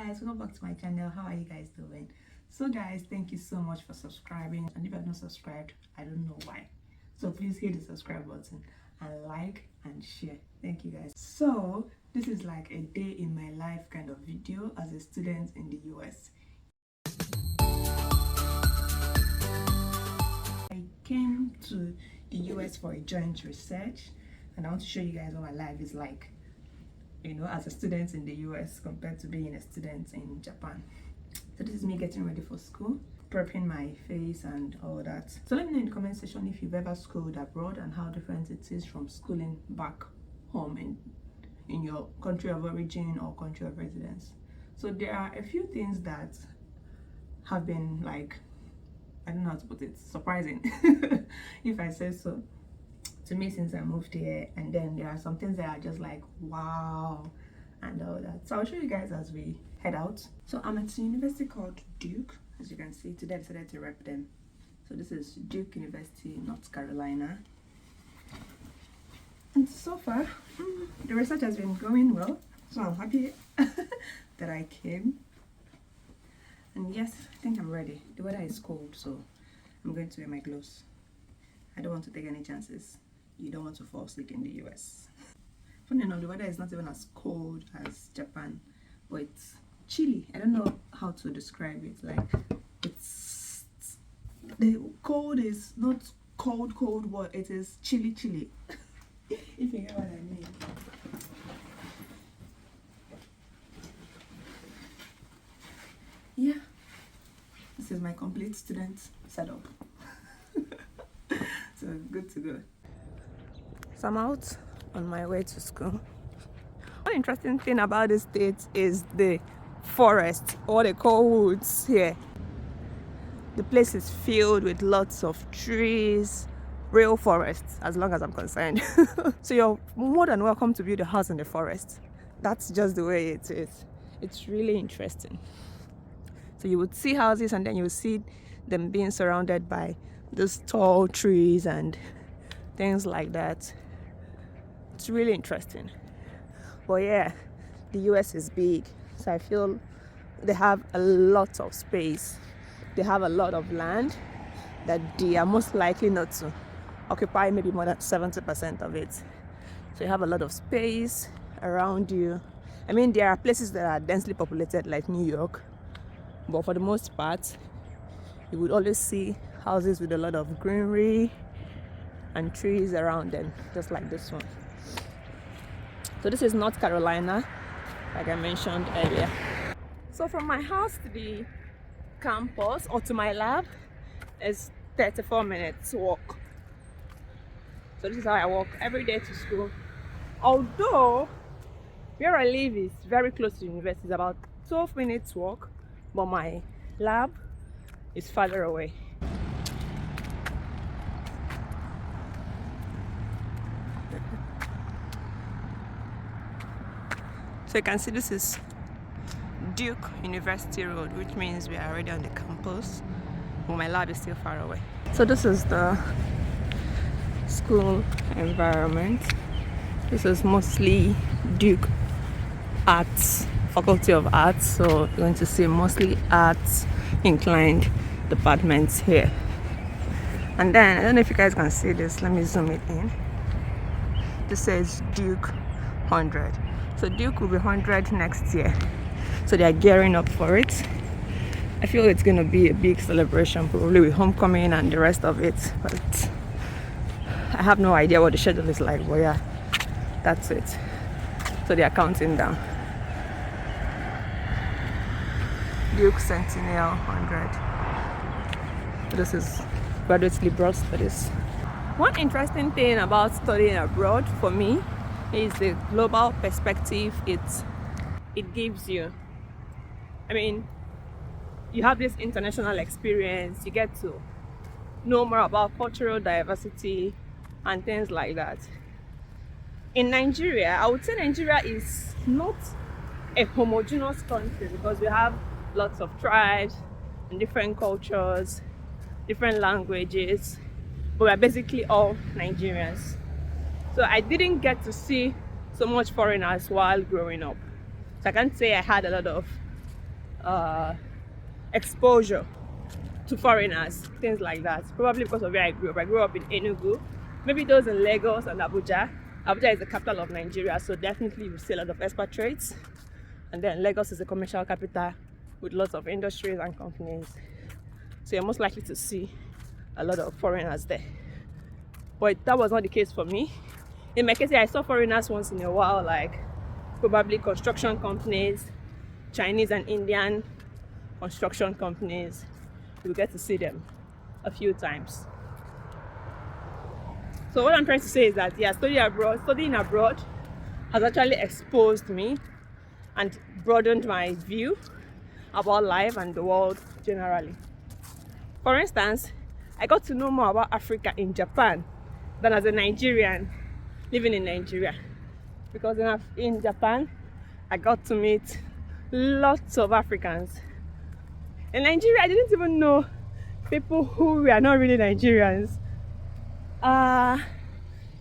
guys, welcome back to my channel. How are you guys doing? So guys, thank you so much for subscribing, and if you have not subscribed, I don't know why, so please hit the subscribe button and like and share. Thank you guys. So this is like a day in my life kind of video as a student in the US. I came to the US for a joint research, and I want to show you guys what my life is like, you know, as a student in the US compared to being a student in Japan. So this is me getting ready for school, prepping my face and all that. So let me know in the comment section if you've ever schooled abroad and how different it is from schooling back home in your country of origin or country of residence. So there are a few things that have been, like, I don't know how to put it, surprising if I say so, to me since I moved here. And then there are some things that are just like wow and all that. So I'll show you guys as we head out. So I'm at a university called Duke. As you can see, today I decided to rep them. So this is Duke University, North Carolina. And so far the research has been going well, so I'm happy that I came. And yes, I think I'm ready. The weather is cold, so I'm going to wear my gloves. I don't want to take any chances. You don't want to fall sick in the US. Funny enough, the weather is not even as cold as Japan, but it's chilly. I don't know how to describe it. Like, it's, the cold is not cold, but it is chilly. If you get what I mean. Yeah, this is my complete student setup. So good to go. So I'm out on my way to school. One interesting thing about this state is the forest, or they call woods here. The place is filled with lots of trees, real forests as long as I'm concerned. So you're more than welcome to build a house in the forest. That's just the way it is. It's really interesting. So you would see houses and then you would see them being surrounded by those tall trees and things like that. It's really interesting. But yeah, the US is big, so I feel they have a lot of space. They have a lot of land that they are most likely not to occupy maybe more than 70% of it. So you have a lot of space around you. I mean, there are places that are densely populated like New York, but for the most part you would always see houses with a lot of greenery and trees around them, just like this one. So this is North Carolina, like I mentioned earlier. So from my house to the campus or to my lab is 34 minutes walk. So this is how I walk every day to school. Although where I live is very close to the university, it's about 12 minutes walk, but my lab is farther away. So you can see this is Duke University Road, which means we are already on the campus, but my lab is still far away. So this is the school environment. This is mostly Duke Arts, Faculty of Arts, so you're going to see mostly arts inclined departments here. And then, I don't know if you guys can see this, let me zoom it in. This says Duke 100. So Duke will be 100 next year. So they are gearing up for it. I feel it's going to be a big celebration, probably with homecoming and the rest of it. But I have no idea what the schedule is like, but yeah, that's it. So they are counting down. Duke Centennial 100. This is graduate liberal studies. One interesting thing about studying abroad for me is the global perspective it gives you. I mean, you have this international experience, you get to know more about cultural diversity and things like that. In Nigeria, I would say Nigeria is not a homogeneous country because we have lots of tribes and different cultures, different languages, but we're basically all Nigerians. So I didn't get to see so much foreigners while growing up. So I can't say I had a lot of uh, exposure to foreigners, things like that. Probably because of where I grew up. I grew up in Enugu. Maybe those in Lagos and Abuja. Abuja is the capital of Nigeria, so definitely you see a lot of expatriates. And then Lagos is a commercial capital with lots of industries and companies. So you're most likely to see a lot of foreigners there. But that was not the case for me. In my case, I saw foreigners once in a while, like probably construction companies, Chinese and Indian construction companies. You get to see them a few times. So what I'm trying to say is that, yeah, studying abroad has actually exposed me and broadened my view about life and the world generally. For instance, I got to know more about Africa in Japan than as a Nigerian living in Nigeria. Because in Japan, I got to meet lots of Africans. In Nigeria, I didn't even know people who were not really Nigerians.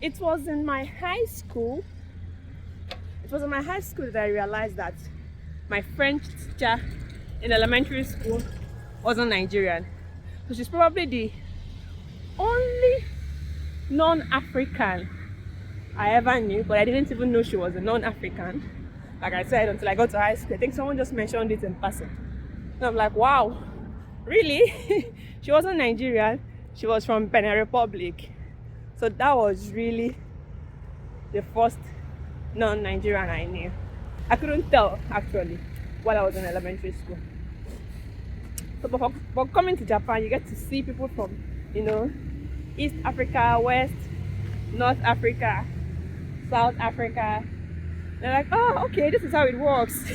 It was in my high school. It was in my high school that I realized that my French teacher in elementary school wasn't Nigerian. So she's probably the only non-African I ever knew, but I didn't even know she was a non-African. Like I said, until I got to high school. I think someone just mentioned it in passing. And I'm like, wow, really? She wasn't Nigerian. She was from Benin Republic. So that was really the first non-Nigerian I knew. I couldn't tell actually while I was in elementary school. So but coming to Japan, you get to see people from, East Africa, West, North Africa, South Africa. They're like, oh, okay, this is how it works.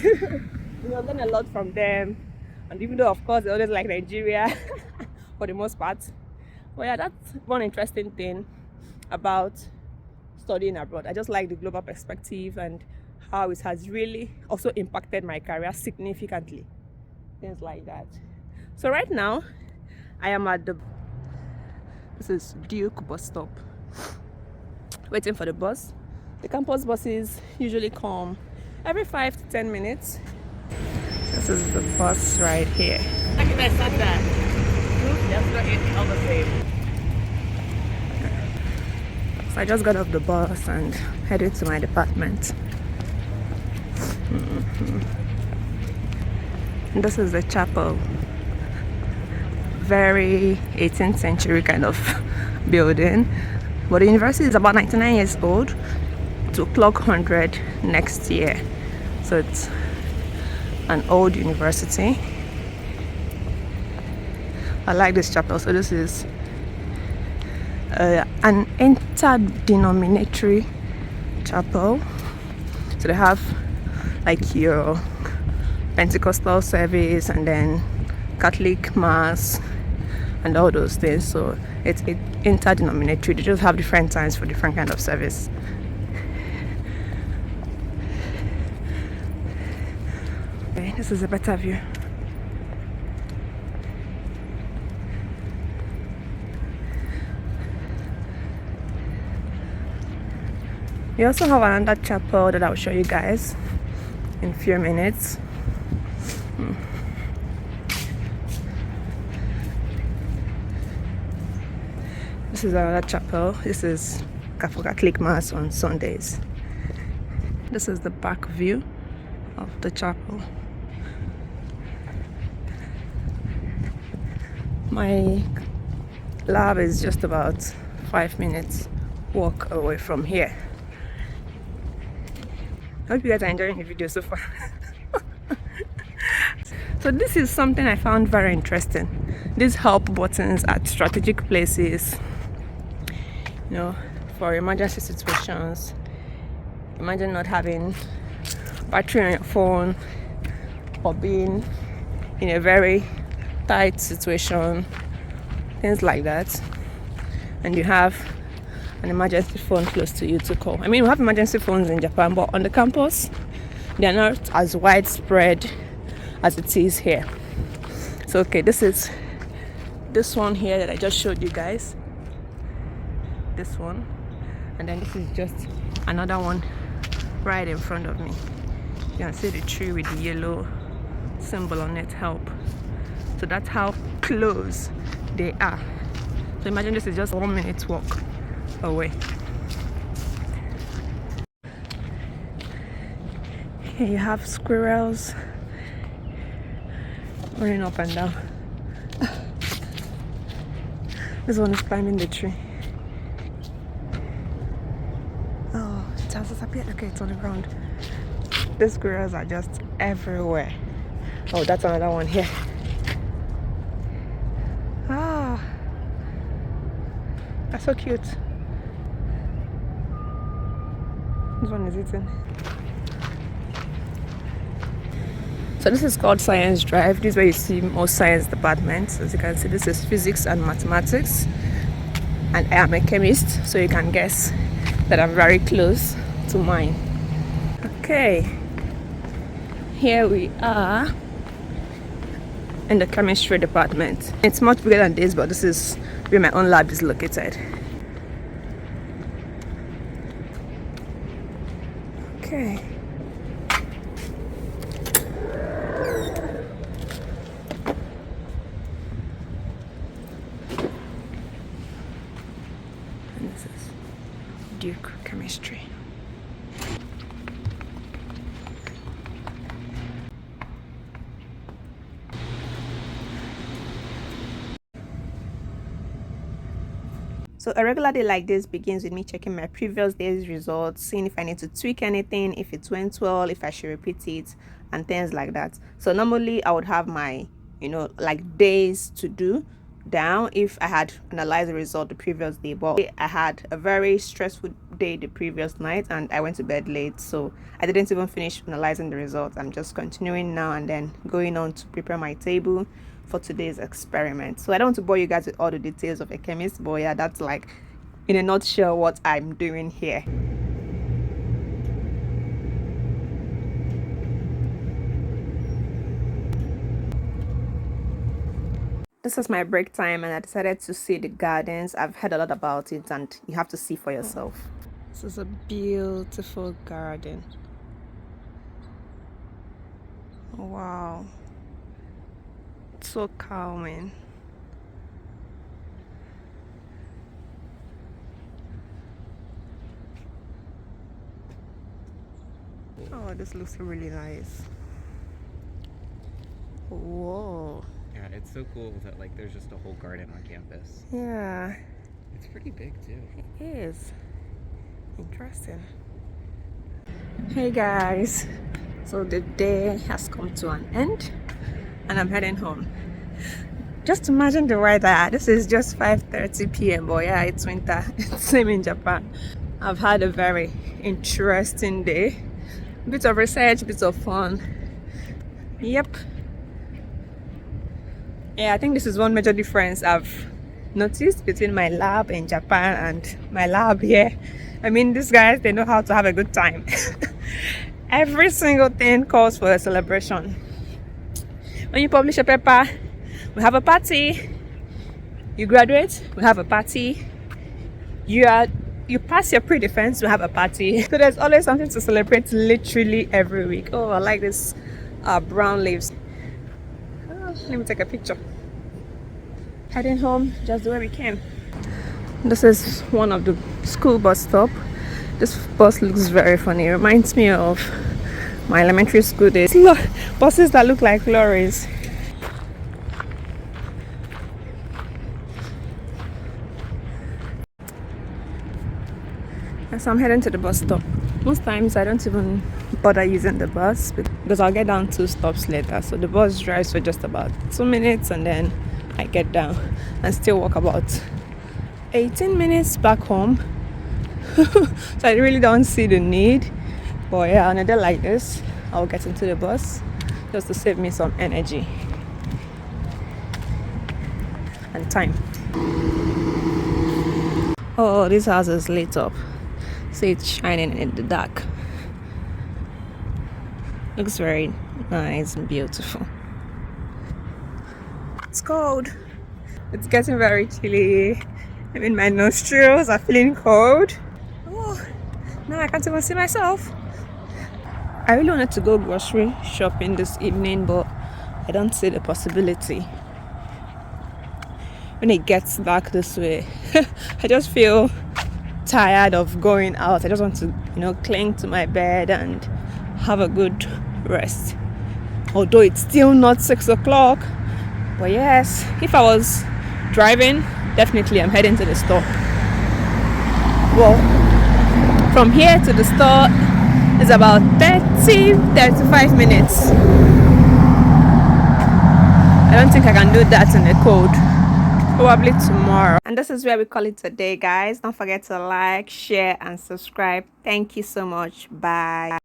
Learn a lot from them. And even though, of course, they always like Nigeria for the most part. But yeah, that's one interesting thing about studying abroad. I just like the global perspective and how it has really also impacted my career significantly. Things like that. So right now, I am at this is Duke bus stop, waiting for the bus. The campus buses usually come every 5 to 10 minutes. This is the bus right here. So I just got off the bus and headed to my department. And this is the chapel. Very 18th century kind of building. But the university is about 99 years old. To clock 100 next year. So it's an old university. I like this chapel. So this is an interdenominatory chapel. So they have like your Pentecostal service and then Catholic mass and all those things. So it's interdenominatory. They just have different times for different kind of service. Okay, this is a better view. We also have another chapel that I'll show you guys in a few minutes. This is another chapel. This is for Catholic Mass on Sundays. This is the back view of the chapel. My lab is just about 5 minutes walk away from here. I hope you guys are enjoying the video so far. So this is something I found very interesting. These help buttons at strategic places, for emergency situations. Imagine not having battery on your phone or being in a very tight situation, things like that, and you have an emergency phone close to you to call. I mean, we have emergency phones in Japan, but on the campus they are not as widespread as it is here. So okay, this is this one here that I just showed you guys, this one, and then this is just another one right in front of me. You can see the tree with the yellow symbol on it, help. So that's how close they are. So imagine this is just 1 minute walk away. Here you have squirrels running up and down. This one is climbing the tree. Oh, it has disappeared. Okay, it's on the ground. The squirrels are just everywhere. Oh, that's another one here. Ah, that's so cute. This one is eating. So this is called Science Drive. This is where you see most science departments. As you can see, this is physics and mathematics. And I am a chemist, so you can guess that I'm very close to mine. Okay, here we are in the chemistry department. It's much bigger than this, but this is where my own lab is located. Okay. And this is Duke Chemistry. So a regular day like this begins with me checking my previous day's results, seeing if I need to tweak anything, if it went well, if I should repeat it, and things like that. So normally I would have my, like days to do down if I had analyzed the result the previous day, but I had a very stressful day the previous night and I went to bed late, so I didn't even finish analyzing the results. I'm just continuing now and then going on to prepare my table for today's experiment. So I don't want to bore you guys with all the details of a chemist, but yeah, that's like in a nutshell what I'm doing here. This is my break time and I decided to see the gardens. I've heard a lot about it and you have to see for yourself. This is a beautiful garden. Wow. It's so calming. Oh, this looks really nice. Whoa. Yeah, it's so cool that like there's just a whole garden on campus. Yeah. It's pretty big too. It is. Interesting. Hey guys. So the day has come to an end and I'm heading home. Just imagine the weather. This is just 5:30 p.m. but yeah, it's winter. It's same in Japan. I've had a very interesting day. Bit of research, bit of fun. Yep. Yeah, I think this is one major difference I've noticed between my lab in Japan and my lab here. I mean, these guys, they know how to have a good time. Every single thing calls for a celebration. When you publish a paper, we have a party. You graduate, we have a party. You pass your pre-defense, we have a party. So there's always something to celebrate literally every week. Oh, I like this brown leaves. Let me take a picture. Heading home just the way we came. This is one of the school bus stop. This bus looks very funny. It reminds me of my elementary school days. Look, buses that look like lorries. So I'm heading to the bus stop. Most times I don't even bother using the bus because I'll get down 2 stops later. So the bus drives for just about 2 minutes and then I get down and still walk about 18 minutes back home. So I really don't see the need. But yeah, on a day like this, I'll get into the bus just to save me some energy and time. Oh, this house is lit up. See, it's shining in the dark. Looks very nice and beautiful. It's cold. It's getting very chilly. I mean, my nostrils are feeling cold. Oh, now I can't even see myself. I really wanted to go grocery shopping this evening, but I don't see the possibility. When it gets dark this way, I just feel tired of going out. I just want to, cling to my bed and have a good rest. Although it's still not 6 o'clock. But yes, if I was driving, definitely I'm heading to the store. Well, from here to the store is about 35 minutes. I don't think I can do that in the cold. Probably tomorrow. And this is where we call it a day, guys. Don't forget to like, share, and subscribe. Thank you so much. Bye.